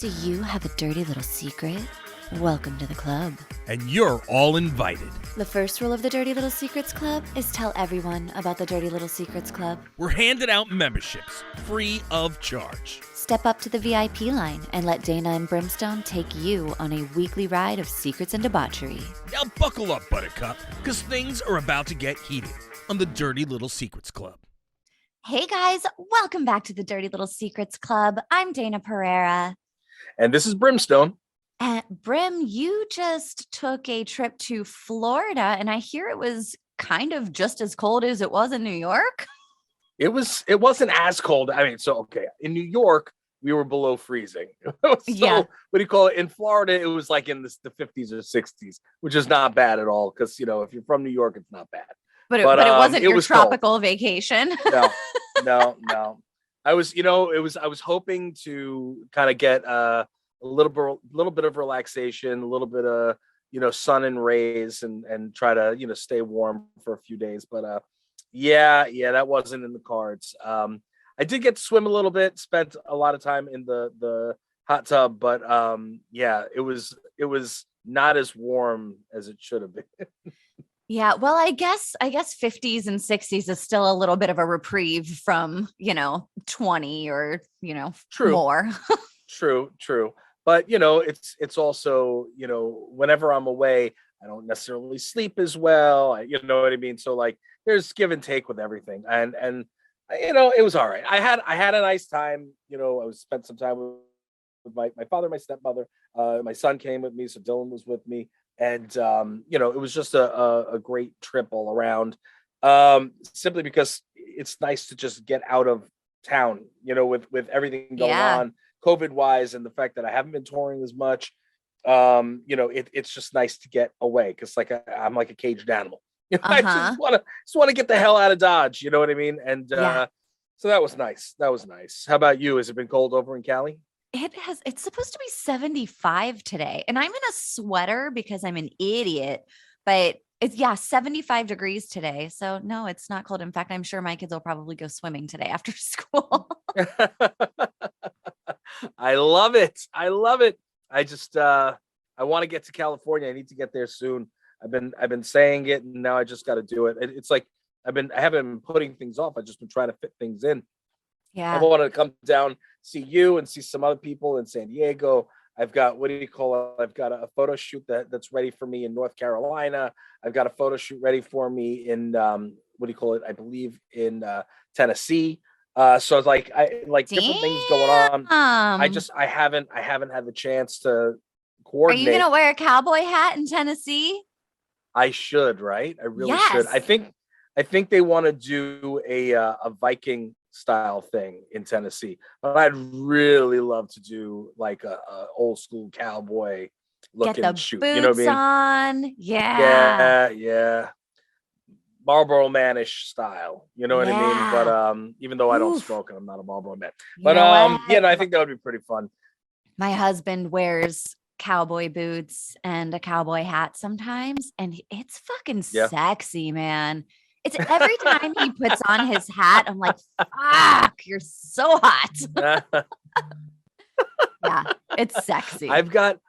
Do you have a dirty little secret? Welcome to the club. And you're all invited. The first rule of the Dirty Little Secrets Club is tell everyone about the Dirty Little Secrets Club. We're handing out memberships, free of charge. Step up to the VIP line and let Dayna and Brimstone take you on a weekly ride of secrets and debauchery. Now buckle up, Buttercup, because things are about to get heated on the Dirty Little Secrets Club. Hey guys, welcome back to the Dirty Little Secrets Club. I'm Dayna Pereira. And this is Brimstone. Brim, you just took a trip to Florida, and I hear it was kind of just as cold as it was in New York. It wasn't as cold. I mean, in New York, we were below freezing. What do you call it? In Florida, it was like in the 50s or 60s, which is not bad at all. Because, if you're from New York, it's not bad. But it wasn't your tropical vacation. No. I was hoping to kind of get a little bit of relaxation, a little bit of, sun and rays and try to, stay warm for a few days. But that wasn't in the cards. I did get to swim a little bit, spent a lot of time in the hot tub, but it was not as warm as it should have been. Yeah, well, I guess 50s and 60s is still a little bit of a reprieve from, 20 or, True. more. True. But, it's also, whenever I'm away, I don't necessarily sleep as well. You know what I mean? So like there's give and take with everything. And it was all right. I had a nice time. I spent some time with my father, my stepmother. My son came with me. So Dylan was with me. And, it was just a great trip all around, simply because it's nice to just get out of town, with everything going on COVID wise, and the fact that I haven't been touring as much. It's just nice to get away. Cause I'm like a caged animal. I just want to get the hell out of Dodge. You know what I mean? And, so that was nice. How about you? Has it been cold over in Cali? It's supposed to be 75 today, and I'm in a sweater because I'm an idiot, but it's 75 degrees today. So no, it's not cold. In fact, I'm sure my kids will probably go swimming today after school. I love it. I just, I want to get to California. I need to get there soon. I've been saying it, and now I just got to do it. It's like, I haven't been putting things off. I've just been trying to fit things in. Yeah. I wanted to come down, see you and see some other people in San Diego. I've got, I've got a photo shoot that's ready for me in North Carolina. I've got a photo shoot ready for me in, I believe in Tennessee. So it's like, different things going on. I haven't had the chance to coordinate. Are you going to wear a cowboy hat in Tennessee? I should, right? I really Yes. should. I think they want to do a Viking style thing in Tennessee, but I'd really love to do like a old school cowboy looking shoot. Boots, you know what I mean? On. Yeah. Marlboro Man-ish style. You know what I mean? But even though I don't smoke and I'm not a Marlboro Man. But I think that would be pretty fun. My husband wears cowboy boots and a cowboy hat sometimes, and it's fucking sexy, man. It's every time he puts on his hat, I'm like, fuck, you're so hot. Yeah, it's sexy. I've got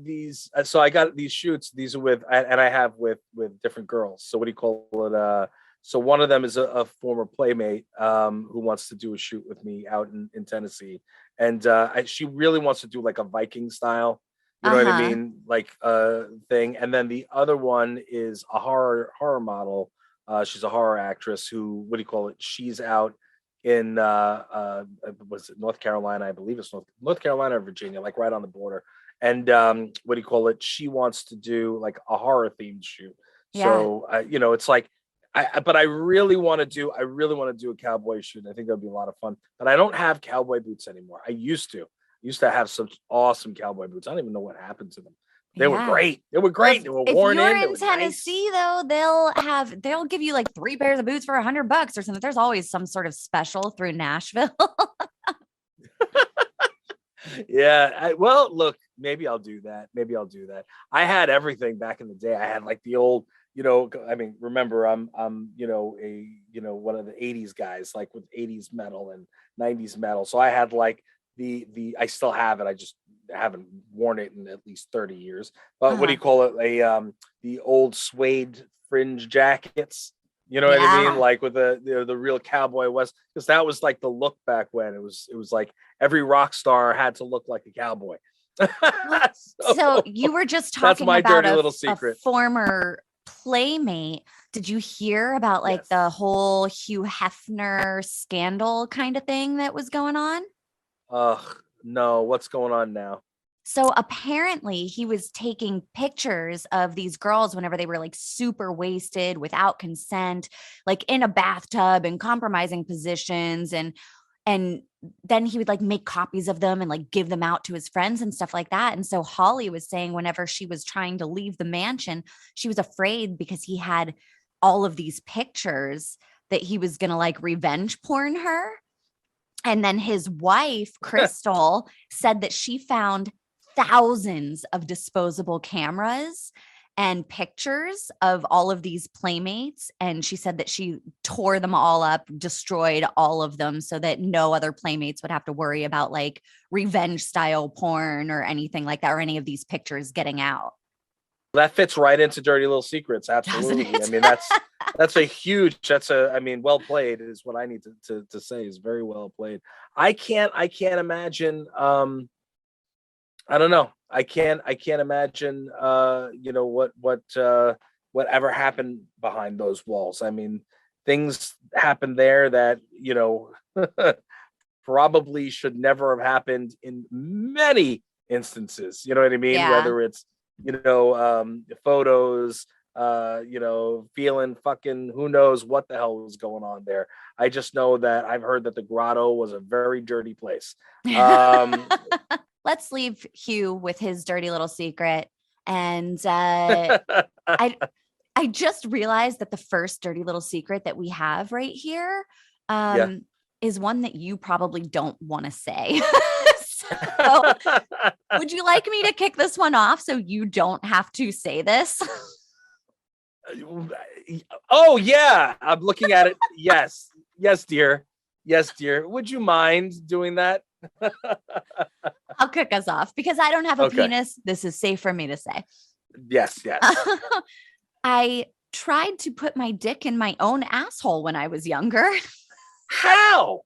these. So I got these shoots. These are with, and I have with different girls. So what do you call it? So one of them is a former playmate who wants to do a shoot with me out in Tennessee. And she really wants to do like a Viking style. You know what I mean? Like thing. And then the other one is a horror model. She's a horror actress who, she's out in was it North Carolina? I believe it's North Carolina or Virginia, like right on the border. And she wants to do like a horror themed shoot. Yeah. So it's like but I really want to do a cowboy shoot. I think that'd be a lot of fun. But I don't have cowboy boots anymore. I used to have some awesome cowboy boots. I don't even know what happened to them. They were great. They were great. They were worn in. If you're in Tennessee, though, they'll give you like 3 pairs of boots for $100 or something. There's always some sort of special through Nashville. Yeah. Well, look, maybe I'll do that. I had everything back in the day. I had like the old, remember I'm one of the 80s guys, like with 80s metal and 90s metal. So I had like the I still have it. I just haven't worn it in at least 30 years. But what do you call it? The old suede fringe jackets. You know what I mean? Like with the real cowboy west, because that was like the look back when it was like every rock star had to look like a cowboy. So you were just talking about dirty little secret. A former playmate. Did you hear about like the whole Hugh Hefner scandal kind of thing that was going on? No. What's going on now? So apparently he was taking pictures of these girls whenever they were like super wasted without consent, like in a bathtub and compromising positions. And then he would like make copies of them and like give them out to his friends and stuff like that. And so Holly was saying whenever she was trying to leave the mansion, she was afraid because he had all of these pictures that he was going to like revenge porn her. And then his wife, Crystal, said that she found thousands of disposable cameras and pictures of all of these playmates. And she said that she tore them all up, destroyed all of them so that no other playmates would have to worry about like revenge style porn or anything like that, or any of these pictures getting out. That fits right into Dirty Little Secrets. Absolutely. I mean, I mean, well played is what I need to say, is very well played. I can't imagine, I don't know. I can't imagine, whatever happened behind those walls. I mean, things happened there that, probably should never have happened in many instances. You know what I mean? Yeah. Whether it's, photos, feeling fucking, who knows what the hell was going on there. I just know that I've heard that the grotto was a very dirty place. Let's leave Hugh with his dirty little secret. And I just realized that the first dirty little secret that we have right here is one that you probably don't want to say. So, would you like me to kick this one off so you don't have to say this? Oh, yeah. I'm looking at it. Yes. Yes, dear. Yes, dear. Would you mind doing that? I'll kick us off because I don't have a penis. This is safe for me to say. Yes. I tried to put my dick in my own asshole when I was younger. How?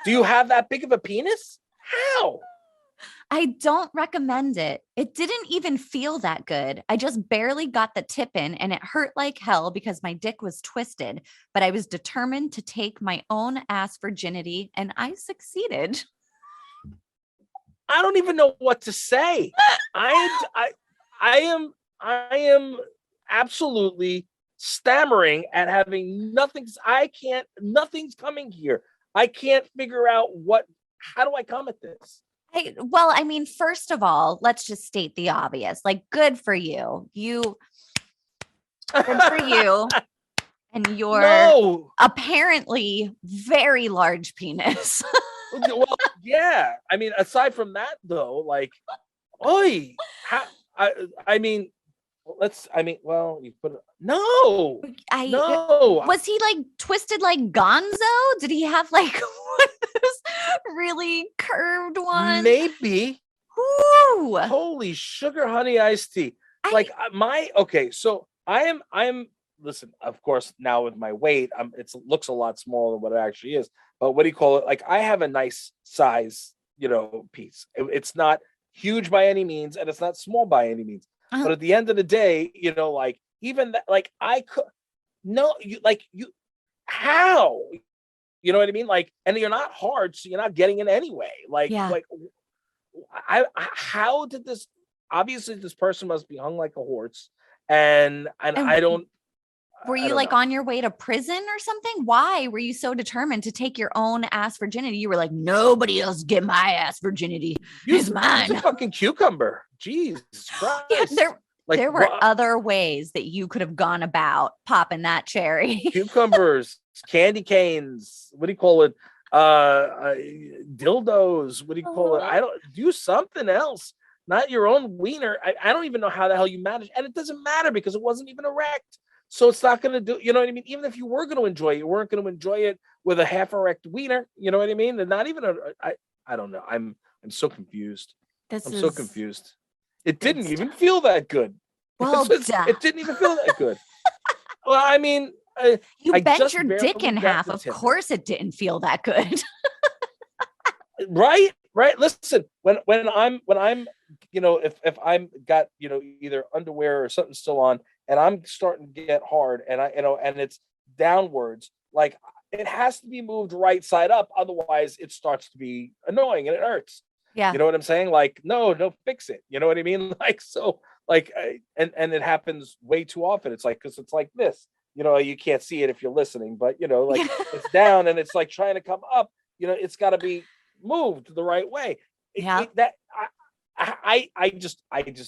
Do you have that big of a penis? How? I don't recommend it. It didn't even feel that good. I just barely got the tip in and it hurt like hell because my dick was twisted, but I was determined to take my own ass virginity and I succeeded. I don't even know what to say. I am absolutely stammering at having nothing's coming here. I can't figure out how do I come at this? Well, I mean, first of all, let's just state the obvious. Like, good for you. Good for you. And your apparently very large penis. Well, yeah. I mean, aside from that, though, like, you put it. No. Was he like twisted like Gonzo? Did he have like one of those really curved ones? Maybe. Ooh. Holy sugar honey iced tea. So I am listen, of course, now with my weight, it looks a lot smaller than what it actually is. But what do you call it? Like, I have a nice size, piece. It's not huge by any means, and it's not small by any means. Uh-huh. But at the end of the day, like, even that, like, I could, how? You know what I mean? Like, and you're not hard, so you're not getting in anyway. Like, how did this? Obviously, this person must be hung like a horse, and I don't. Were you like on your way to prison or something? Why were you so determined to take your own ass virginity? You were like, nobody else get my ass virginity. It's mine. It's a fucking cucumber. Jesus Christ. Yeah, there were other ways that you could have gone about popping that cherry. Cucumbers, candy canes. What do you call it? Dildos. What do you call it? I don't do something else. Not your own wiener. I don't even know how the hell you managed. And it doesn't matter because it wasn't even erect. So it's not going to do, you know what I mean? Even if you were going to enjoy it, you weren't going to enjoy it with a half erect wiener. You know what I mean? And not even I don't know. I'm so confused. I'm so confused. It didn't even feel that good. Well, it didn't even feel that good. Well, I mean, you I bent just your dick barely in got half. the Of tip. course it didn't feel that good. Right. Listen, when I'm, if I'm got, either underwear or something still on and I'm starting to get hard and and it's downwards, like it has to be moved right side up. Otherwise it starts to be annoying and it hurts. Yeah. You know what I'm saying? Like, no, fix it. You know what I mean? Like, so like, and it happens way too often. It's like, cause it's like this, you can't see it if you're listening, but like it's down and it's like trying to come up, it's gotta be moved the right way. Yeah. I just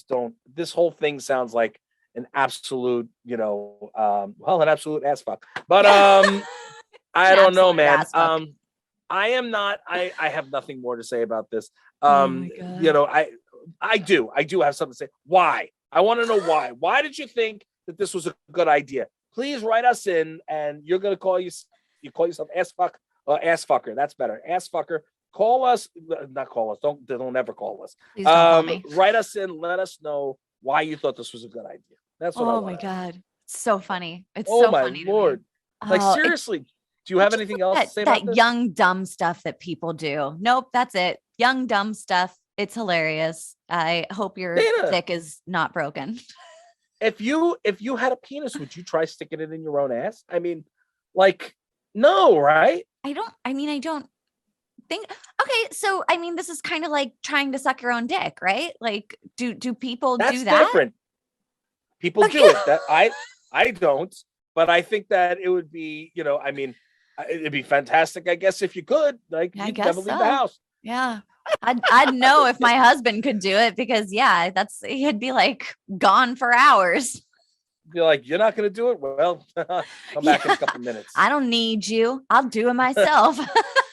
don't. This whole thing sounds like an absolute, an absolute ass fuck. But I don't know, man. I am not. I have nothing more to say about this. I do have something to say. Why? I want to know why. Why did you think that this was a good idea? Please write us in, and you're gonna call call yourself ass fuck or ass fucker. That's better. Ass fucker. Call us, not call us. Don't ever call us. Please don't call me. Write us in. Let us know why you thought this was a good idea. That's what I want. Oh my God. It's so funny. It's oh so my funny. Lord. Like seriously, do you have anything else to say about this? Young, dumb stuff that people do? Nope. That's it. Young, dumb stuff. It's hilarious. I hope your dick is not broken. If you had a penis, would you try sticking it in your own ass? I mean, like, no, right? I don't think. Okay, so I mean, this is kind of like trying to suck your own dick, right? Like, do people do that? That's different. People do it. That I don't, but I think that it would be, I mean, it'd be fantastic, I guess, if you could. Like, you'd never leave the house. Yeah, I'd know if my husband could do it because he'd be like gone for hours. Be like, you're not going to do it? Well, come back in a couple minutes. I don't need you. I'll do it myself.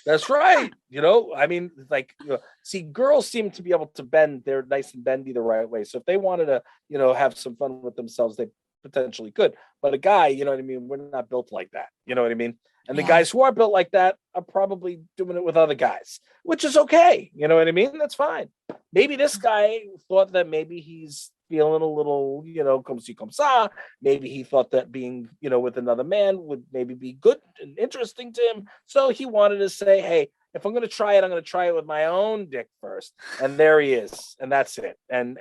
That's right. I mean, like, see, girls seem to be able to bend. They're nice and bendy the right way. So if they wanted to, have some fun with themselves, they potentially could. But a guy, you know what I mean? We're not built like that. You know what I mean? And the guys who are built like that are probably doing it with other guys, which is okay. You know what I mean? That's fine. Maybe this guy thought that maybe he's feeling a little, comme ci, comme ça. Maybe he thought that being, with another man would maybe be good and interesting to him. So he wanted to say, hey, if I'm going to try it, I'm going to try it with my own dick first. And there he is. And that's it. And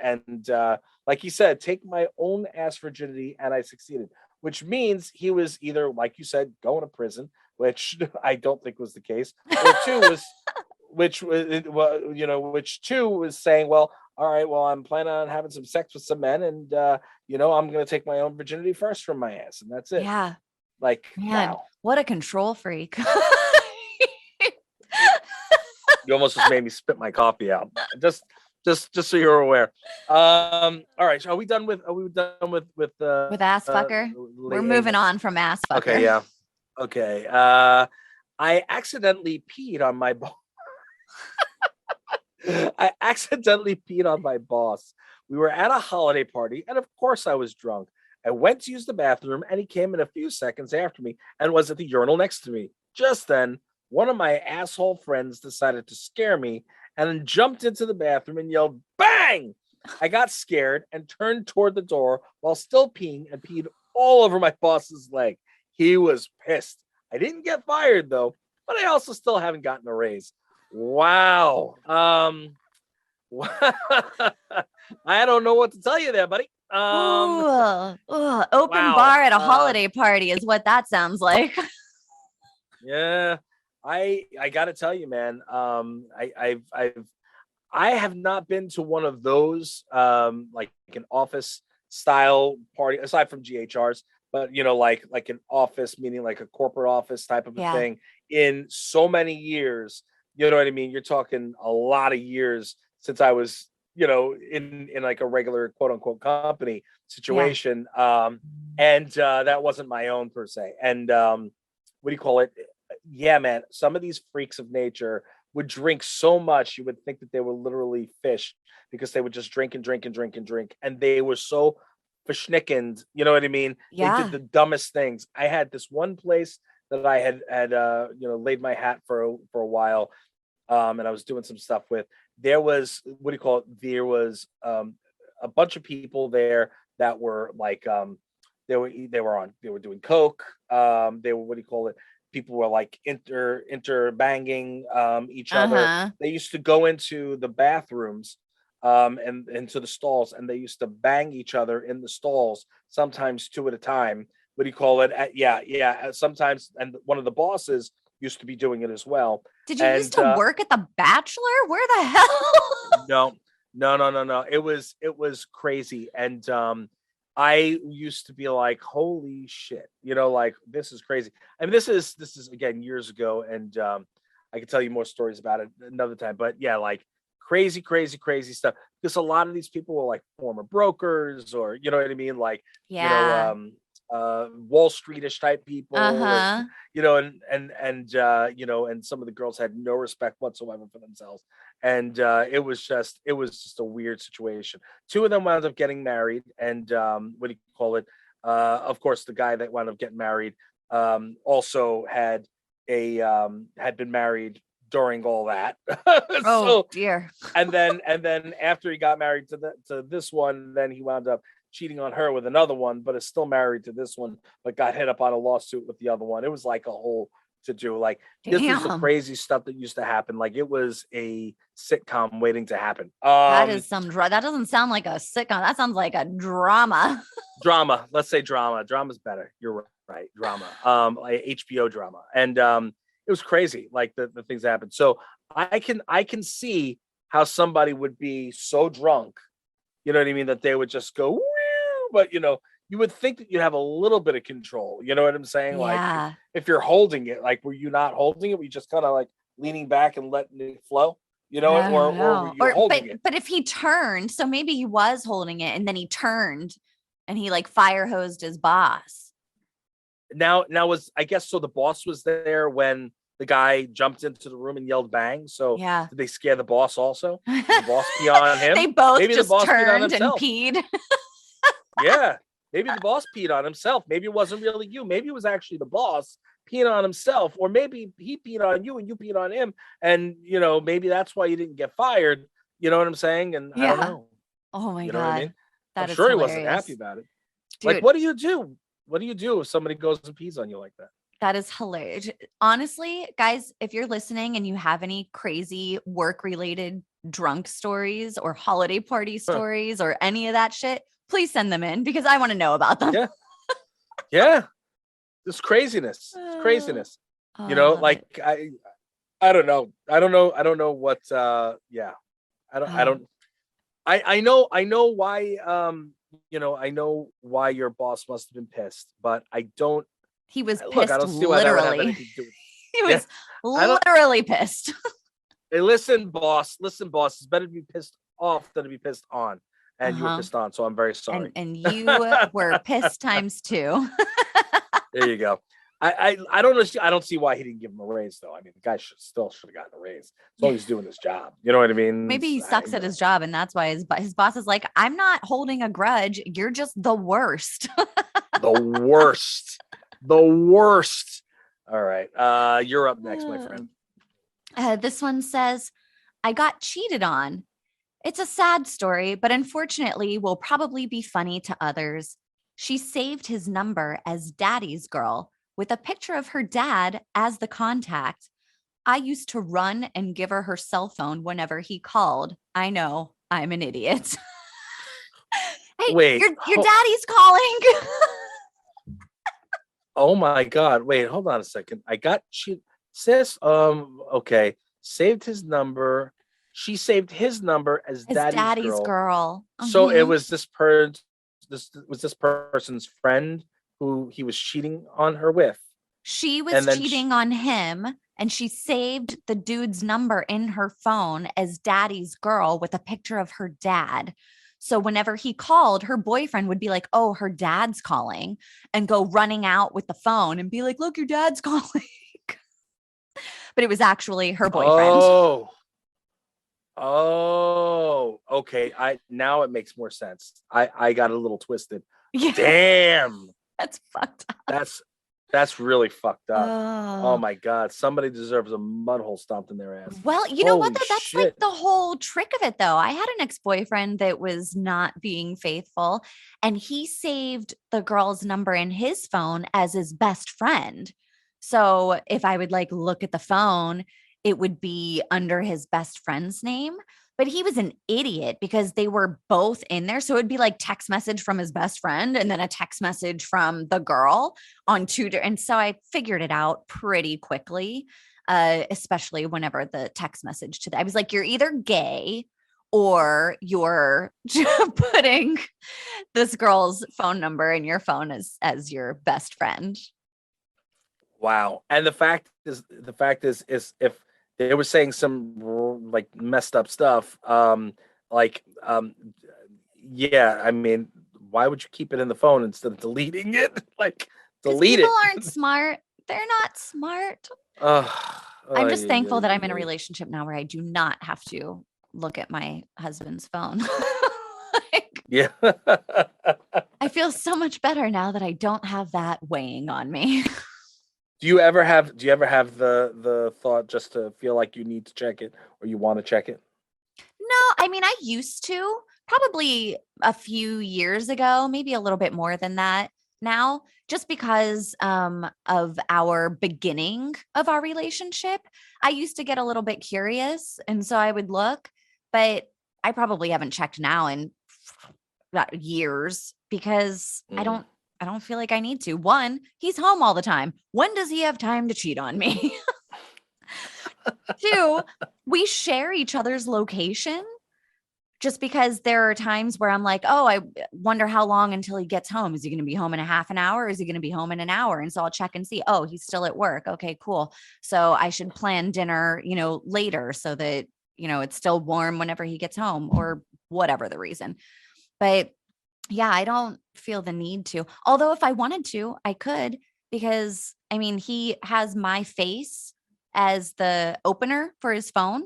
like he said, take my own ass virginity. And I succeeded, which means he was either, like you said, going to prison, which I don't think was the case. Or two was, which two was saying, well, all right, well, I'm planning on having some sex with some men, and I'm going to take my own virginity first from my ass, and that's it. Yeah. Like, man, wow. What a control freak. You almost just made me spit my coffee out. Just so you're aware. All right, are we done with ass fucker? We're moving on from ass fucker. Okay, yeah. Okay. I accidentally peed on my boss. I accidentally peed on my boss. We were at a holiday party, and of course I was drunk. I went to use the bathroom, and he came in a few seconds after me and was at the urinal next to me. Just then, one of my asshole friends decided to scare me and then jumped into the bathroom and yelled, "Bang!" I got scared and turned toward the door while still peeing and peed all over my boss's leg. He was pissed. I didn't get fired, though, but I also still haven't gotten a raise. Wow. I don't know what to tell you there, buddy. Open bar at a holiday party is what that sounds like. Yeah, I gotta tell you, man. I have not been to one of those like an office style party aside from GHRs, but like an office, meaning like a corporate office type of a thing in so many years. You know what I mean? You're talking a lot of years since I was, in like a regular quote unquote company situation. And that wasn't my own per se. And what do you call it? Yeah, man. Some of these freaks of nature would drink so much you would think that they were literally fish because they would just drink and drink and drink and drink. And they were so verschnickened. You know what I mean? Yeah. They did the dumbest things. I had this one place that I had laid my hat for a while, and I was doing some stuff with. There was, what do you call it? There was a bunch of people there that were like they were doing coke. They were, what do you call it? People were like inter banging each other. They used to go into the bathrooms and into the stalls, and they used to bang each other in the stalls, sometimes two at a time. What do you call it? Sometimes, and one of the bosses used to be doing it as well. Did you used to work at The Bachelor? Where the hell? No. It was crazy. And I used to be like, holy shit, like, this is crazy. I mean, this is again years ago, and I can tell you more stories about it another time. But yeah, like crazy stuff. Because a lot of these people were like former brokers, or you know what I mean, like Wall Streetish type people, and some of the girls had no respect whatsoever for themselves, and it was just a weird situation. Two of them wound up getting married, and what do you call it? Of course, the guy that wound up getting married also had been married during all that. Oh dear. And then after he got married to this one, then he wound up cheating on her with another one, but is still married to this one, but got hit up on a lawsuit with the other one. It was like a whole to do. Like, this was the crazy stuff that used to happen. Like, it was a sitcom waiting to happen. That doesn't sound like a sitcom. That sounds like a drama. Drama. Let's say drama. Drama's better. You're right. Drama. Like HBO drama. And it was crazy, like the things that happened. So I can see how somebody would be so drunk, you know what I mean, that they would just go, woo, but you would think that you'd have a little bit of control. You know what I'm saying? Yeah. Like, if you're holding it, like, were you not holding it? Were you just kind of like leaning back and letting it flow? Or were you holding it? But if he turned, so maybe he was holding it, and then he turned and he like fire hosed his boss. Now I guess so. The boss was there when the guy jumped into the room and yelled bang. So yeah. Did they scare the boss also? Did the boss pee on him? They both just turned and peed. Yeah. Maybe the boss peed on himself. Maybe it wasn't really you. Maybe it was actually the boss peeing on himself. Or maybe he peed on you and you peed on him. And, maybe that's why you didn't get fired. You know what I'm saying? And I don't know. Oh my God. What I mean? I'm sure hilarious. He wasn't happy about it. Dude, like, what do you do? What do you do if somebody goes and pees on you like that? That is hilarious. Honestly, guys, if you're listening and you have any crazy work-related drunk stories or holiday party stories or any of that shit, please send them in, because I want to know about them. Yeah. This craziness. It's craziness. Like, I don't know. I don't know what I know why I know why your boss must have been pissed, but I don't. He was pissed. Look, I don't see why that would have anything to do with it. He was literally pissed. Hey, listen, boss. It's better to be pissed off than to be pissed on. And you were pissed on, so I'm very sorry. And you were pissed times two. There you go. I don't know. I don't see why he didn't give him a raise, though. I mean, the guy should have gotten a raise. As long as he's doing his job. You know what I mean? Maybe he sucks at his job, and that's why his boss is like, I'm not holding a grudge. You're just the worst. The worst. All right. You're up next, my friend. This one says, I got cheated on. It's a sad story, but unfortunately will probably be funny to others. She saved his number as daddy's girl with a picture of her dad as the contact. I used to run and give her cell phone whenever he called. I know, I'm an idiot. Hey, wait, your daddy's calling. Oh my God. Wait, hold on a second. I got cheated. Sis, okay. Saved his number. She saved his number as daddy's girl. So it was this person's friend who he was cheating on her with. She was cheating on him, and she saved the dude's number in her phone as daddy's girl with a picture of her dad. So whenever he called, her boyfriend would be like, oh, her dad's calling, and go running out with the phone and be like, look, your dad's calling. But it was actually her boyfriend. Oh, okay. Now it makes more sense. I got a little twisted. Yeah. Damn. That's fucked up. That's really fucked up. Oh Oh. my God. Somebody deserves a mud hole stomped in their ass. Well, you know what Holy though? That's like shit. the whole trick of it though. I had an ex-boyfriend that was not being faithful, and he saved the girl's number in his phone as his best friend. So if I would like look at the phone, it would be under his best friend's name. But he was an idiot because they were both in there. So it'd be like text message from his best friend and then a text message from the girl on two. And so I figured it out pretty quickly, especially whenever the text message to I was like, you're either gay or you're putting this girl's phone number in your phone as your best friend. Wow. And the fact is if they were saying some like messed up stuff, yeah, I mean, why would you keep it in the phone instead of deleting it? Like, delete it. People aren't smart. They're not smart. I'm just thankful that I'm in a relationship now where I do not have to look at my husband's phone. Yeah. I feel so much better now that I don't have that weighing on me. Do you ever have the thought just to feel like you need to check it or you want to check it? No, I mean, I used to probably a few years ago, maybe a little bit more than that now, just because of our beginning of our relationship. I used to get a little bit curious. And so I would look, but I probably haven't checked now in years because I don't feel like I need to. One, he's home all the time. When does he have time to cheat on me? Two, we share each other's location just because there are times where I'm like, oh, I wonder how long until he gets home. Is he going to be home in a half an hour? Or is he going to be home in an hour? And so I'll check and see, oh, he's still at work. Okay, cool. So I should plan dinner, later so that, it's still warm whenever he gets home or whatever the reason. But yeah, I don't feel the need to. Although if I wanted to, I could, because I mean, he has my face as the opener for his phone.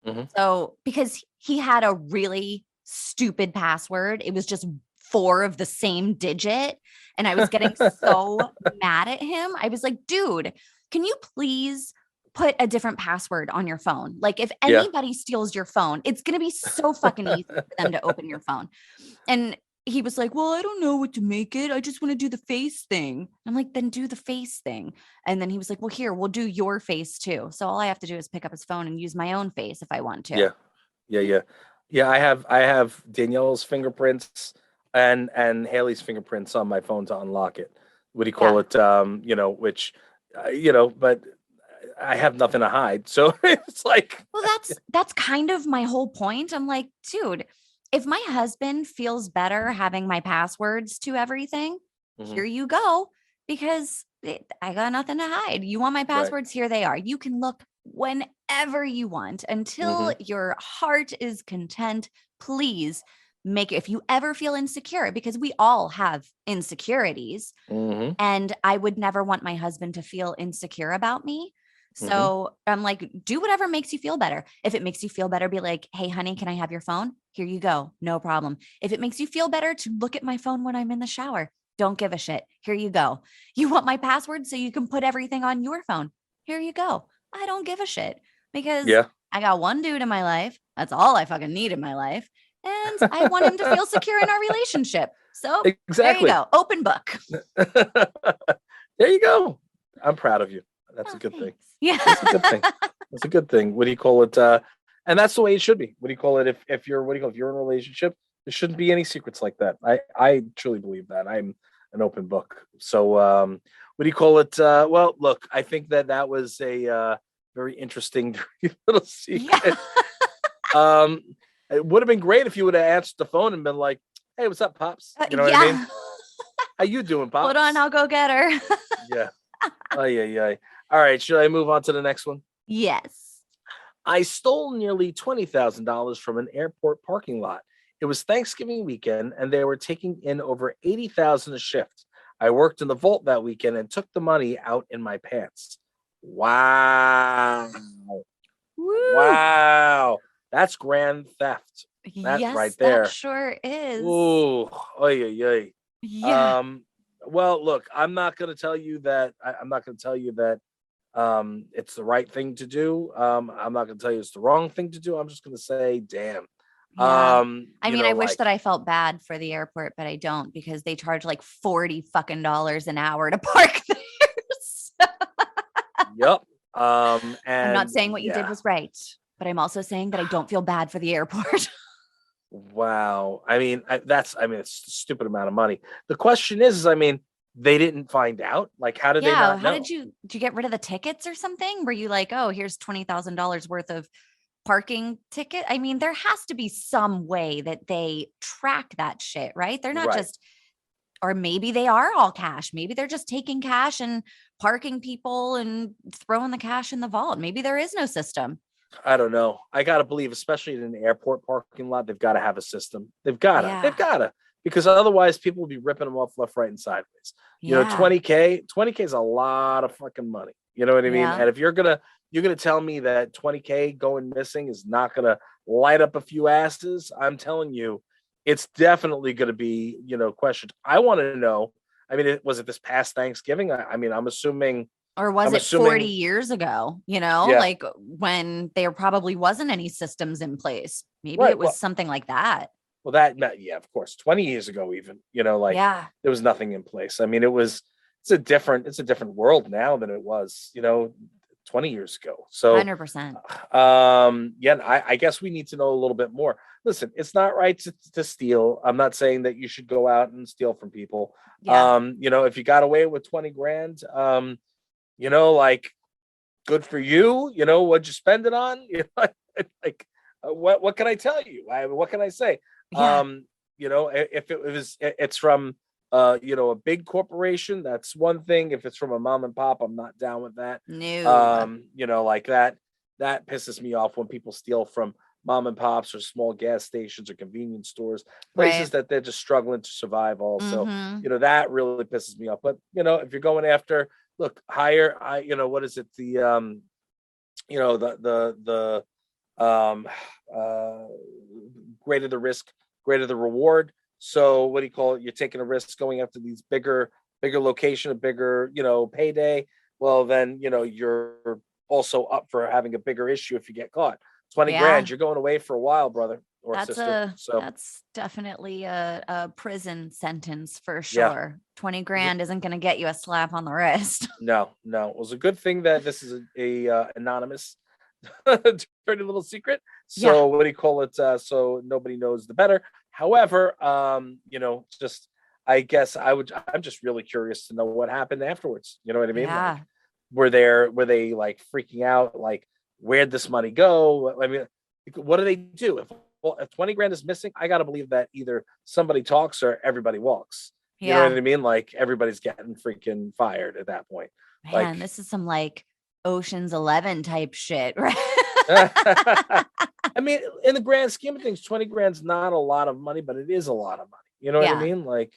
Mm-hmm. So because he had a really stupid password, it was just 4 of the same digit. And I was getting so mad at him. I was like, dude, can you please put a different password on your phone? Like if anybody steals your phone, it's going to be so fucking easy for them to open your phone. And he was like, well, I don't know what to make it. I just want to do the face thing. I'm like, then do the face thing. And then he was like, well, here, we'll do your face too. So all I have to do is pick up his phone and use my own face if I want to. Yeah. I have Danielle's fingerprints and Haley's fingerprints on my phone to unlock it. What do you call it? Which, but I have nothing to hide. So it's like, well, that's kind of my whole point. I'm like, dude, if my husband feels better having my passwords to everything, here you go, because I got nothing to hide. You want my passwords? Right. Here they are. You can look whenever you want until your heart is content. Please make it, if you ever feel insecure, because we all have insecurities, and I would never want my husband to feel insecure about me. So I'm like, do whatever makes you feel better. If it makes you feel better, be like, hey, honey, can I have your phone? Here you go. No problem. If it makes you feel better to look at my phone when I'm in the shower, don't give a shit. Here you go. You want my password so you can put everything on your phone? Here you go. I don't give a shit because I got one dude in my life. That's all I fucking need in my life. And I want him to feel secure in our relationship. So there you go. Open book. There you go. I'm proud of you. That's a good thing. Yeah. That's a good thing. That's a good thing. What do you call it? And that's the way it should be. What do you call it? If you're if you're in a relationship, there shouldn't be any secrets like that. I truly believe that. I'm an open book. So what do you call it? Well, look, I think that was a very interesting little secret. Yeah. It would have been great if you would have answered the phone and been like, hey, what's up, Pops? You know what I mean? How you doing, Pops? Hold on, I'll go get her. Yeah. Yeah. All right, should I move on to the next one? Yes. I stole nearly $20,000 from an airport parking lot. It was Thanksgiving weekend, and they were taking in over $80,000 a shift. I worked in the vault that weekend and took the money out in my pants. Wow. Woo. Wow. That's grand theft. That's yes, right there. That sure is. Ooh. Oy. Yeah. Well, look, I'm not going to tell you that. I'm not going to tell you that it's the right thing to do. I'm not going to tell you it's the wrong thing to do. I'm just going to say, damn. Yeah. I You mean, know, I wish like, that I felt bad for the airport, but I don't because they charge like $40 fucking an hour to park there. So yep. I'm not And saying what you did yeah, was right, but I'm also saying that I don't feel bad for the airport. wow. I mean, it's a stupid amount of money. The question is, I mean, they didn't find out. Like, how did they Yeah. not How know? did you get rid of the tickets or something? Were you like, oh, here's $20,000 worth of parking ticket? I mean, there has to be some way that they track that shit, right? They're not Right. just, or maybe they are all cash. Maybe they're just taking cash and parking people and throwing the cash in the vault. Maybe there is no system. I don't know. I gotta believe, especially in an airport parking lot, they've got to have a system. They've Yeah. gotta, because otherwise people will be ripping them off left, right, and sideways. You know, Yeah. 20K is a lot of fucking money. You know what I mean? Yeah. And if you're gonna tell me that 20K going missing is not gonna light up a few asses, I'm telling you, it's definitely gonna be, questioned. I want to know. I mean, was it this past Thanksgiving? I mean, I'm assuming. Or was I'm it 40 assuming. years ago, Yeah. like when there probably wasn't any systems in place? Maybe Right. it was Well, something like that. yeah, of course. 20 years ago, even, like Yeah. there was nothing in place. I mean, it's a different world now than it was, 20 years ago. So, 100%. yeah, I guess we need to know a little bit more. Listen, it's not right to steal. I'm not saying that you should go out and steal from people. Yeah. If you got away with 20 grand, like, good for you. What'd you spend it on? Like, what can I tell you? What can I say? Yeah. If it's from a big corporation, that's one thing. If it's from a mom and pop, I'm not down with that. No. Like that pisses me off when people steal from mom and pops or small gas stations or convenience stores, places Right. that they're just struggling to survive also. Mm-hmm. That really pisses me off. But if you're going after, look, higher, what is it, the um uh greater the risk, greater the reward. So what do you call it? You're taking a risk going after these bigger location, a bigger, payday. Well, then, you're also up for having a bigger issue if you get caught. 20 Yeah. grand, you're going away for a while, brother or That's sister. So that's definitely a prison sentence for yeah. sure. 20 grand isn't going to get you a slap on the wrist. No. It was a good thing that this is a anonymous dirty little secret. So Yeah. what do you call it? So nobody knows the better. However, just I guess I'm just really curious to know what happened afterwards. You know what I mean? Yeah. Like, were they like freaking out? Like, where'd this money go? I mean, what do they do? If 20 grand is missing, I gotta believe that either somebody talks or everybody walks. You know Yeah. what I mean? Like, everybody's getting freaking fired at that point. Man, Like, this is some like Ocean's 11 type shit, right? I mean, in the grand scheme of things, 20 grand's not a lot of money, but it is a lot of money. You know what I Yeah. mean? Like,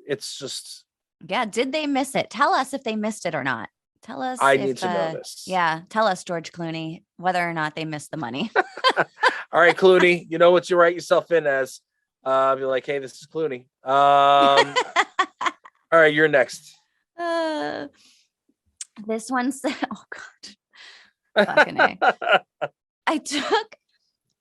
it's just, Yeah. Did they miss it? Tell us if they missed it or not. Tell us I if need to know this. yeah, tell us, George Clooney, whether or not they missed the money. All right, Clooney, you know what you write yourself in as. Be like, hey, this is Clooney. All right, you're next. This one's oh god. Fucking A.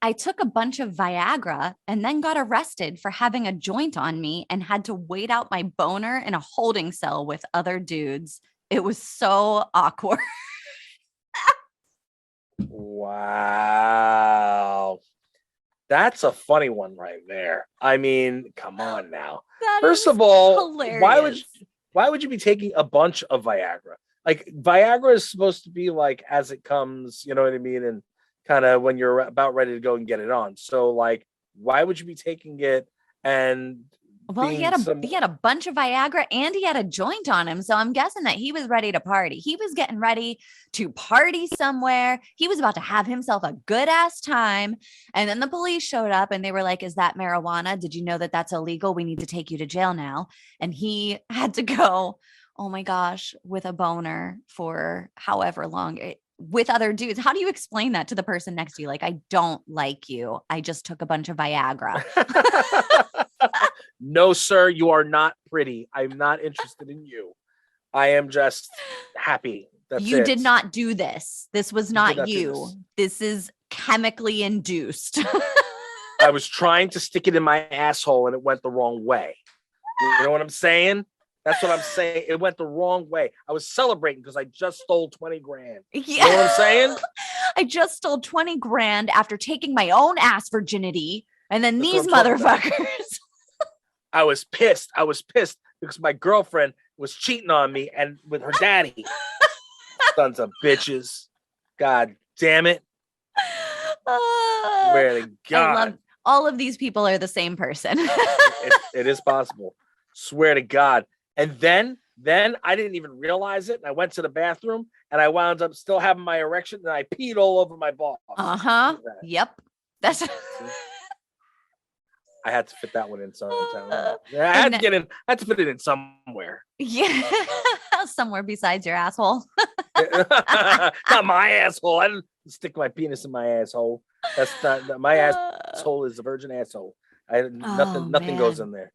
I took a bunch of Viagra and then got arrested for having a joint on me and had to wait out my boner in a holding cell with other dudes. It was so awkward. Wow. That's a funny one right there. I mean, come on now. That First is of all, hilarious. why would you be taking a bunch of Viagra? Like, Viagra is supposed to be like as it comes, you know what I mean? And kind of when you're about ready to go and get it on. So, like, why would you be taking it and Well, he had a bunch of Viagra and he had a joint on him. So I'm guessing that he was ready to party. He was getting ready to party somewhere. He was about to have himself a good ass time. And then the police showed up and they were like, is that marijuana? Did you know that that's illegal? We need to take you to jail now. And he had to go, oh my gosh, with a boner for however long with other dudes. How do you explain that to the person next to you? Like, I don't like you. I just took a bunch of Viagra. no, sir, you are not pretty. I'm not interested in you. I am just happy. That's you it. did not do this. This was not you. This is chemically induced. I was trying to stick it in my asshole and it went the wrong way. You know what I'm saying? That's what I'm saying. It went the wrong way. I was celebrating because I just stole 20 grand. Yeah. You know what I'm saying? I just stole 20 grand after taking my own ass virginity. And then That's these motherfuckers. I was pissed. I was pissed because my girlfriend was cheating on me and with her daddy. Sons of bitches. God damn it. Swear to God. All of these people are the same person. It is possible. Swear to God. And then I didn't even realize it. And I went to the bathroom and I wound up still having my erection and I peed all over my balls. Uh-huh. Yep. That's I had to fit that one in sometime. I had to fit it in somewhere. Yeah. Somewhere besides your asshole. Not my asshole. I didn't stick my penis in my asshole. That's not my asshole is a virgin asshole. Nothing goes in there.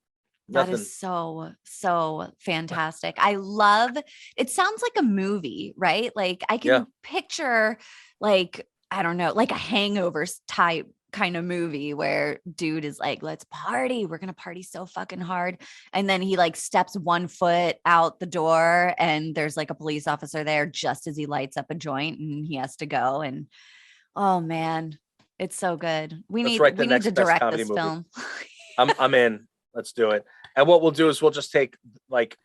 Nothing. That is so fantastic. I love it. Sounds like a movie, right? Like I can picture like, I don't know, like a Hangover type kind of movie where dude is like, let's party. We're going to party so fucking hard. And then he like steps 1 foot out the door and there's like a police officer there just as he lights up a joint and he has to go. And oh man, it's so good. We need to direct this film. I'm in. Let's do it. And what we'll do is we'll just take like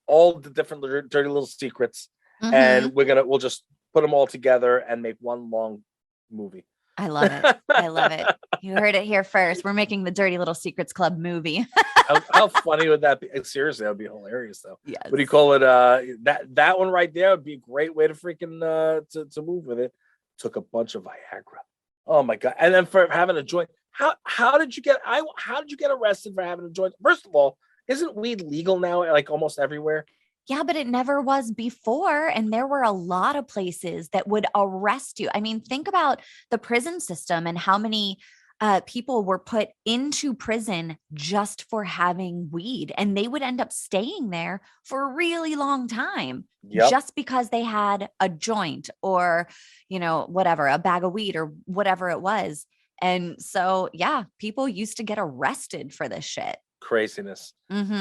all the different dirty little secrets and we'll just put them all together and make one long movie. I love it. I love it. You heard it here first. We're making the Dirty Little Secrets Club movie. how funny would that be? Seriously, that would be hilarious though. Yes. What do you call it? That one right there would be a great way to freaking to move with it. Took a bunch of Viagra. Oh my God. And then for having a joint. How did you get arrested for having a joint? First of all, isn't weed legal now like almost everywhere? Yeah, but it never was before. And there were a lot of places that would arrest you. I mean, think about the prison system and how many people were put into prison just for having weed. And they would end up staying there for a really long time just because they had a joint or, you know, whatever, a bag of weed or whatever it was. And so, yeah, people used to get arrested for this shit. Craziness.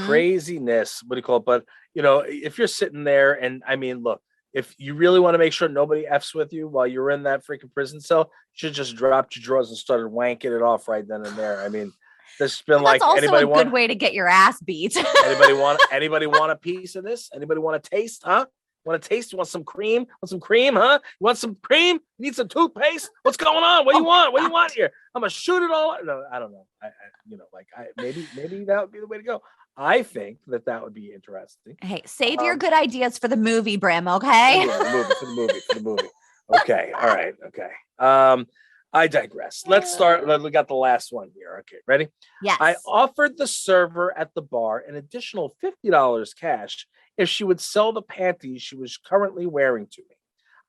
Craziness. What do you call it? But, you know, if you're sitting there and I mean, look, if you really want to make sure nobody F's with you while you're in that freaking prison cell, you should just drop your drawers and started wanking it off right then and there. I mean, there's been like that's also anybody a good way to get your ass beat. anybody want a piece of this? Anybody want a taste? Huh? Want a taste? You want some cream? Want some cream? Huh? You want some cream? You need some toothpaste? What's going on? What do you want? What do you want here? I'm gonna shoot it all. No, I don't know. Maybe that would be the way to go. I think that would be interesting. Hey, save your good ideas for the movie, Brim. Okay. For the movie. Okay. All right. Okay. I digress. Let's start. We got the last one here. Okay. Ready? Yes. I offered the server at the bar an additional $50 cash if she would sell the panties she was currently wearing to me.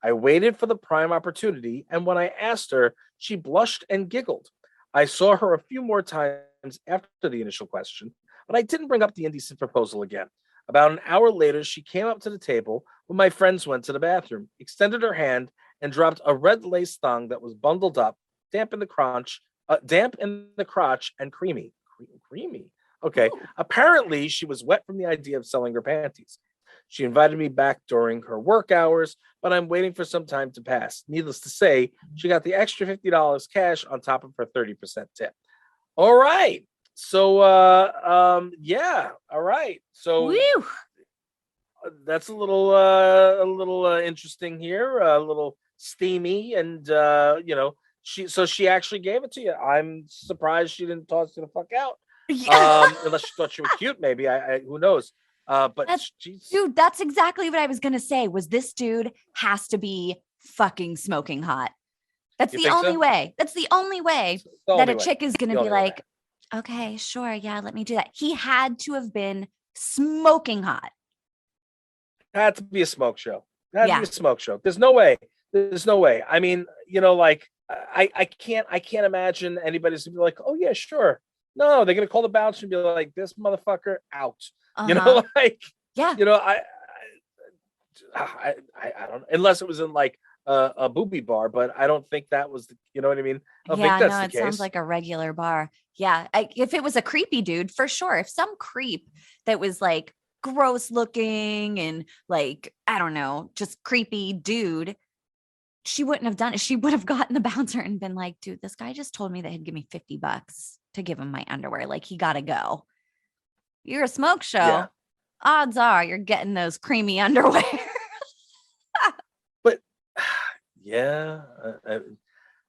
I waited for the prime opportunity, and when I asked her, she blushed and giggled. I saw her a few more times after the initial question, but I didn't bring up the indecent proposal again. About an hour later, she came up to the table when my friends went to the bathroom, extended her hand, and dropped a red lace thong that was bundled up, damp in the crotch, and creamy. Creamy. Okay. Ooh. Apparently, she was wet from the idea of selling her panties. She invited me back during her work hours, but I'm waiting for some time to pass. Needless to say, she got the extra $50 cash on top of her 30% tip. All right. So, yeah. All right. So that's a little interesting here, a little steamy, and she actually gave it to you. I'm surprised she didn't toss you the fuck out. Unless she thought you were cute, maybe. I who knows? But dude, that's exactly what I was gonna say. Was this dude has to be fucking smoking hot? That's the only way. That's the only way that a chick is gonna be like, okay, sure, yeah, let me do that. He had to have been smoking hot. Had to be a smoke show. Had to be a smoke show. There's no way. I mean, like I can't imagine anybody's gonna be like, oh yeah, sure. No, they're gonna call the bouncer and be like, "This motherfucker out." Uh-huh. You know, like, yeah. You know, I don't, unless it was in like a booby bar, but I don't think that was the, you know what I mean? I don't think that's no, the it case. sounds like a regular bar. Yeah. If it was a creepy dude, for sure. If some creep that was like gross looking and like, I don't know, just creepy dude, she wouldn't have done it. She would have gotten the bouncer and been like, dude, this guy just told me that he'd give me $50 to give him my underwear. Like, he got to go. You're a smoke show. Yeah. Odds are you're getting those creamy underwear. But yeah,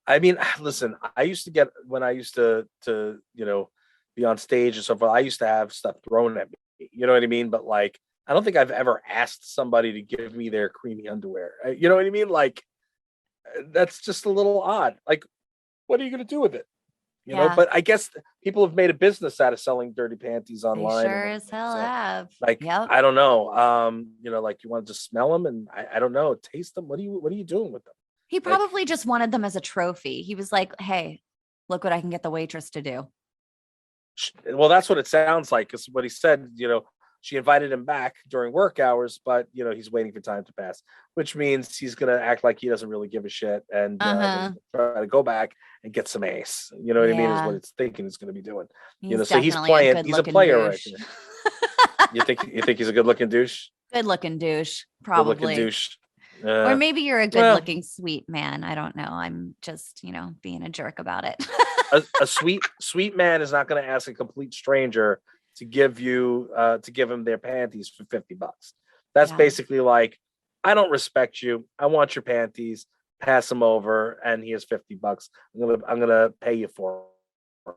I mean, listen, I used to get, when I used to you know, be on stage and so forth, I used to have stuff thrown at me. You know what I mean? But like, I don't think I've ever asked somebody to give me their creamy underwear. You know what I mean? Like, that's just a little odd. Like, what are you going to do with it? You know, but I guess people have made a business out of selling dirty panties online. They sure as hell have. Like, I don't know. You know, like, you want to just smell them and I don't know, taste them. What are you doing with them? He probably just wanted them as a trophy. He was like, hey, look what I can get the waitress to do. Well, that's what it sounds like. Because what he said, you know, she invited him back during work hours, but, you know, he's waiting for time to pass, which means he's going to act like he doesn't really give a shit and try to go back and get some ace. You know what I mean? Is what it's thinking he's going to be doing. You know, so he's playing. He's a player right there. You think he's a good looking douche? Good looking douche, probably. Good looking douche. Or maybe you're a good looking sweet man. I don't know. I'm just, you know, being a jerk about it. a sweet man is not going to ask a complete stranger to give him their panties for $50. That's basically like, I don't respect you. I want your panties. Pass them over, and here's $50. I'm gonna pay you for it.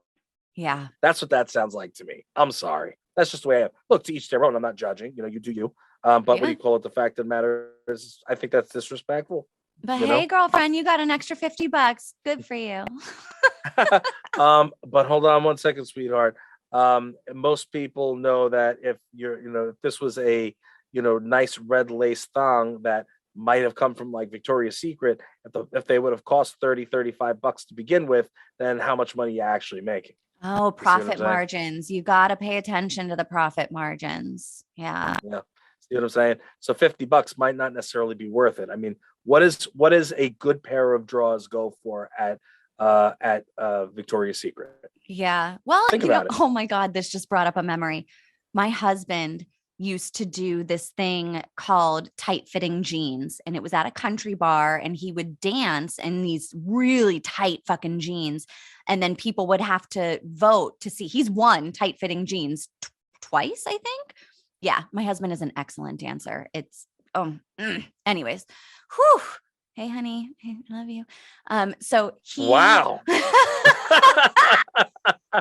Yeah, that's what that sounds like to me. I'm sorry. That's just the way I am. Look, to each their own. I'm not judging. You know, you do you. But what do you call it? The fact of the matter is, I think that's disrespectful. But hey, girlfriend, you got an extra $50. Good for you. But hold on one second, sweetheart. Most people know that if this was a, you know, nice red lace thong that might have come from like Victoria's Secret, if they would have cost $35 to begin with, then how much money are you actually making? Oh, profit margins. You got to pay attention to the profit margins. Yeah. Yeah. See what I'm saying? So $50 might not necessarily be worth it. I mean, what is a good pair of drawers go for at Victoria's Secret? Yeah. Well, oh my God, this just brought up a memory. My husband used to do this thing called tight fitting jeans, and it was at a country bar, and he would dance in these really tight fucking jeans. And then people would have to vote to see. He's won tight fitting jeans twice, I think. Yeah. My husband is an excellent dancer. It's, anyways. Whew. Hey, honey. Hey, I love you. So wow.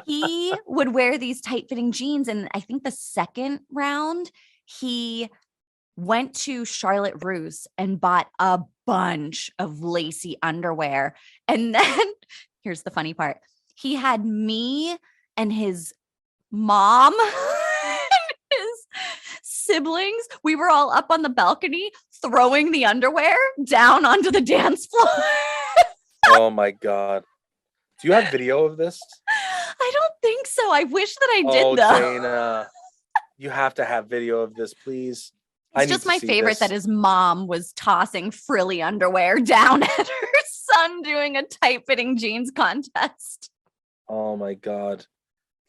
He would wear these tight fitting jeans. And I think the second round, he went to Charlotte Russe and bought a bunch of lacy underwear. And then here's the funny part. He had me and his mom, his siblings. We were all up on the balcony throwing the underwear down onto the dance floor. Oh my God. Do you have video of this? I don't think so. I wish that I did, though. Dayna, you have to have video of this, please. It's just my favorite that his mom was tossing frilly underwear down at her son doing a tight-fitting jeans contest. Oh my God.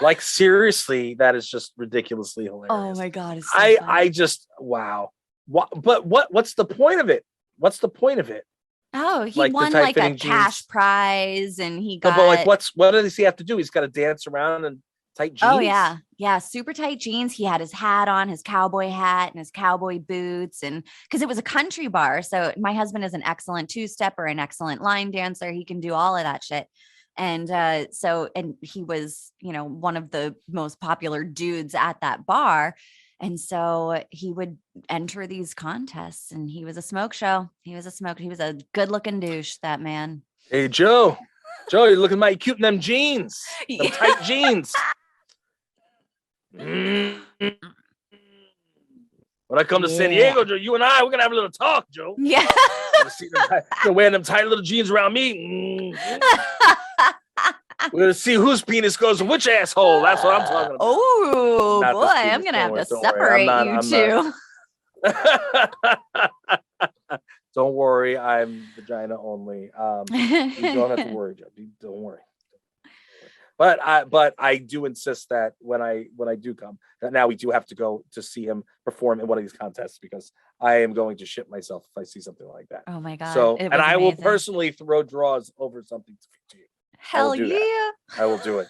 Like, seriously, that is just ridiculously hilarious. Oh my God. It's so I just, wow. But what's the point of it? What's the point of it? Oh, he won like a cash prize, and he got. No, but like, what does he have to do? He's got to dance around in tight jeans. Oh yeah, super tight jeans. He had his hat on, his cowboy hat, and his cowboy boots, and because it was a country bar. So my husband is an excellent two-stepper, an excellent line dancer. He can do all of that shit. And and he was, you know, one of the most popular dudes at that bar. And so he would enter these contests, and he was a smoke show. He was a good looking douche, that man. Hey, Joe, you're looking mighty cute in them jeans, them tight jeans. When I come to San Diego, Joe, you and we're going to have a little talk, Joe. Yeah. You're wearing them tight little jeans around me. We're gonna see whose penis goes in which asshole. That's what I'm talking about. Oh boy, I'm gonna have to separate you two. Don't worry, I'm vagina only. You don't have to worry, Joe. Don't worry. But I do insist that when I do come, that now we do have to go to see him perform in one of these contests, because I am going to shit myself if I see something like that. Oh my God. So, and I will personally throw draws over something to you. Hell yeah. I will do it.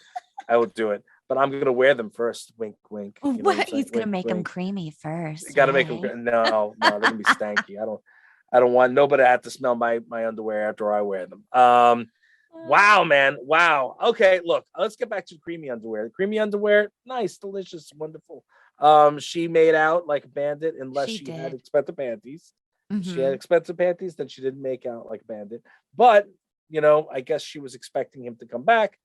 I will do it. But I'm gonna wear them first. Wink, wink. You know what? He's gonna wink, make wink. them creamy first. You gotta make them. No, they're gonna be stanky. I don't want nobody to have to smell my underwear after I wear them. Wow, man. Wow. Okay, look, let's get back to the creamy underwear. The creamy underwear, nice, delicious, wonderful. She made out like a bandit unless she had expensive panties. Mm-hmm. She had expensive panties, then she didn't make out like a bandit. But, I guess she was expecting him to come back.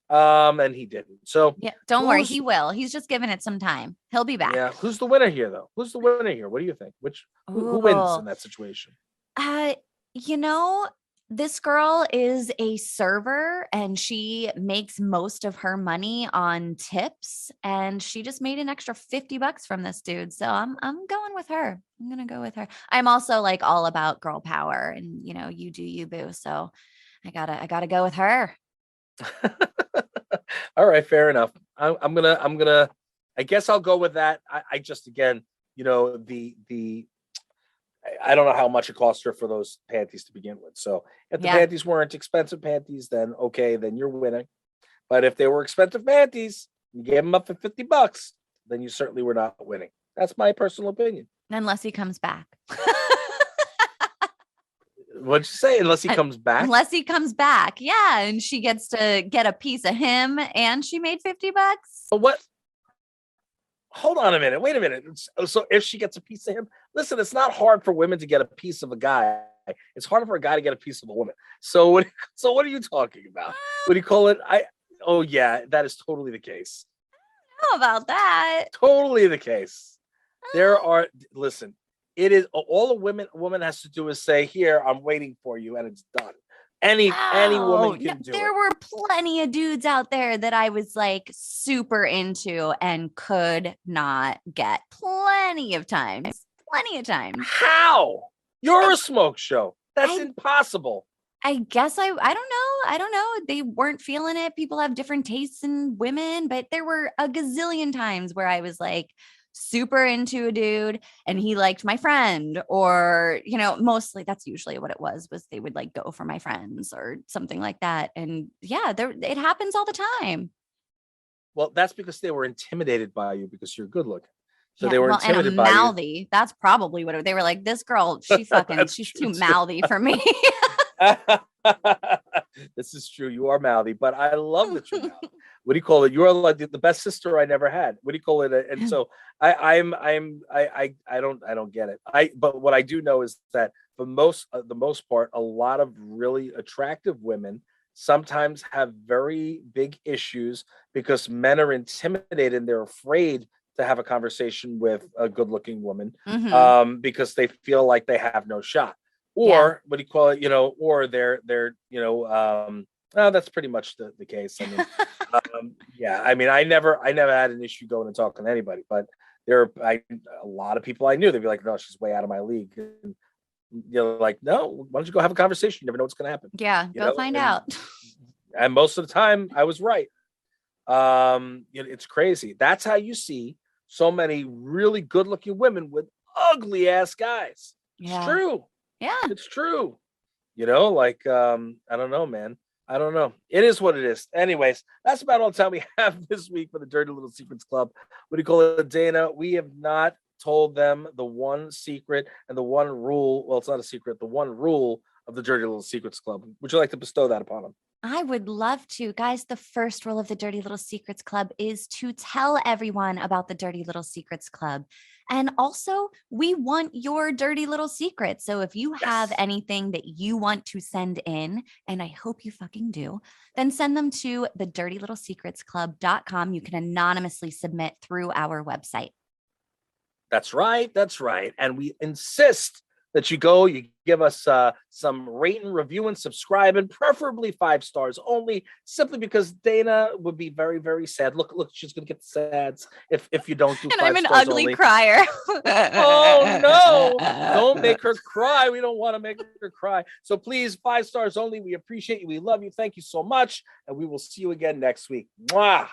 And he didn't. So yeah, don't worry, he will. He's just giving it some time. He'll be back. Yeah. Who's the winner here, though? Who's the winner here? What do you think? Who wins in that situation? This girl is a server and she makes most of her money on tips, and she just made an extra $50 from this dude. So I'm going with her. I'm gonna go with her. I'm also like all about girl power, and you do you, boo. So I gotta go with her. All right, fair enough. I'm gonna I guess I'll go with that. I just, again, I don't know how much it cost her for those panties to begin with. So if the panties weren't expensive panties, then okay, then you're winning. But if they were expensive panties, you gave them up for $50, then you certainly were not winning. That's my personal opinion. Unless he comes back. What'd you say? Unless he comes back? Unless he comes back. Yeah. And she gets to get a piece of him and she made $50. But what? Hold on a minute. Wait a minute. So if she gets a piece of him, listen, it's not hard for women to get a piece of a guy. It's harder for a guy to get a piece of a woman. So what are you talking about? What do you call it? Oh yeah, that is totally the case. How about that? Totally the case. Listen, it is all a woman has to do is say, here, I'm waiting for you, and it's done. Any woman can do it. There were plenty of dudes out there that I was like super into and could not get plenty of times. How? You're a smoke show. That's impossible. I guess I don't know. They weren't feeling it. People have different tastes in women, but there were a gazillion times where I was like super into a dude and he liked my friend, or mostly that's usually what it was they would like go for my friends or something like that. And yeah, it happens all the time. Well, that's because they were intimidated by you because you're good looking. So they were intimidated and by mouthy. You. That's probably what they were like. This girl, she's too mouthy for me. This is true. You are mouthy, but I love that you're mouthy. What do you call it? You are like the best sister I never had. What do you call it? And so I don't get it. But what I do know is that for the most part, a lot of really attractive women sometimes have very big issues because men are intimidated and they're afraid to have a conversation with a good-looking woman, because they feel like they have no shot. Or what do you call it? Or they're that's pretty much the case. I mean, I mean, I never had an issue going and talking to anybody, but a lot of people I knew, they'd be like, no, she's way out of my league. And you're like, no, why don't you go have a conversation? You never know what's going to happen. Yeah. Go find out. And most of the time I was right. It's crazy. That's how you see so many really good looking women with ugly ass guys. Yeah. It's true. Yeah. It's true. I don't know, man. I don't know. It is what it is. Anyways, that's about all the time we have this week for the Dirty Little Secrets Club. What do you call it, Dayna? We have not told them the one secret and the one rule. Well, it's not a secret. The one rule of the Dirty Little Secrets Club. Would you like to bestow that upon them? I would love to. Guys, the first rule of the Dirty Little Secrets Club is to tell everyone about the Dirty Little Secrets Club. And also, we want your dirty little secrets. So if you have anything that you want to send in, and I hope you fucking do, then send them to thedirtylittlesecretsclub.com. You can anonymously submit through our website. That's right. That's right. And we insist that you go, you give us some rate and review and subscribe, and preferably 5 stars only, simply because Dayna would be very, very sad. Look, she's gonna get the sads if you don't do. And 5 I'm an stars ugly only. crier. Oh no! Don't make her cry. We don't want to make her cry. So please, 5 stars only. We appreciate you. We love you. Thank you so much, and we will see you again next week. Mwah!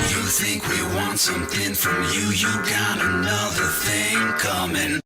You think we want something from you, you got another thing coming.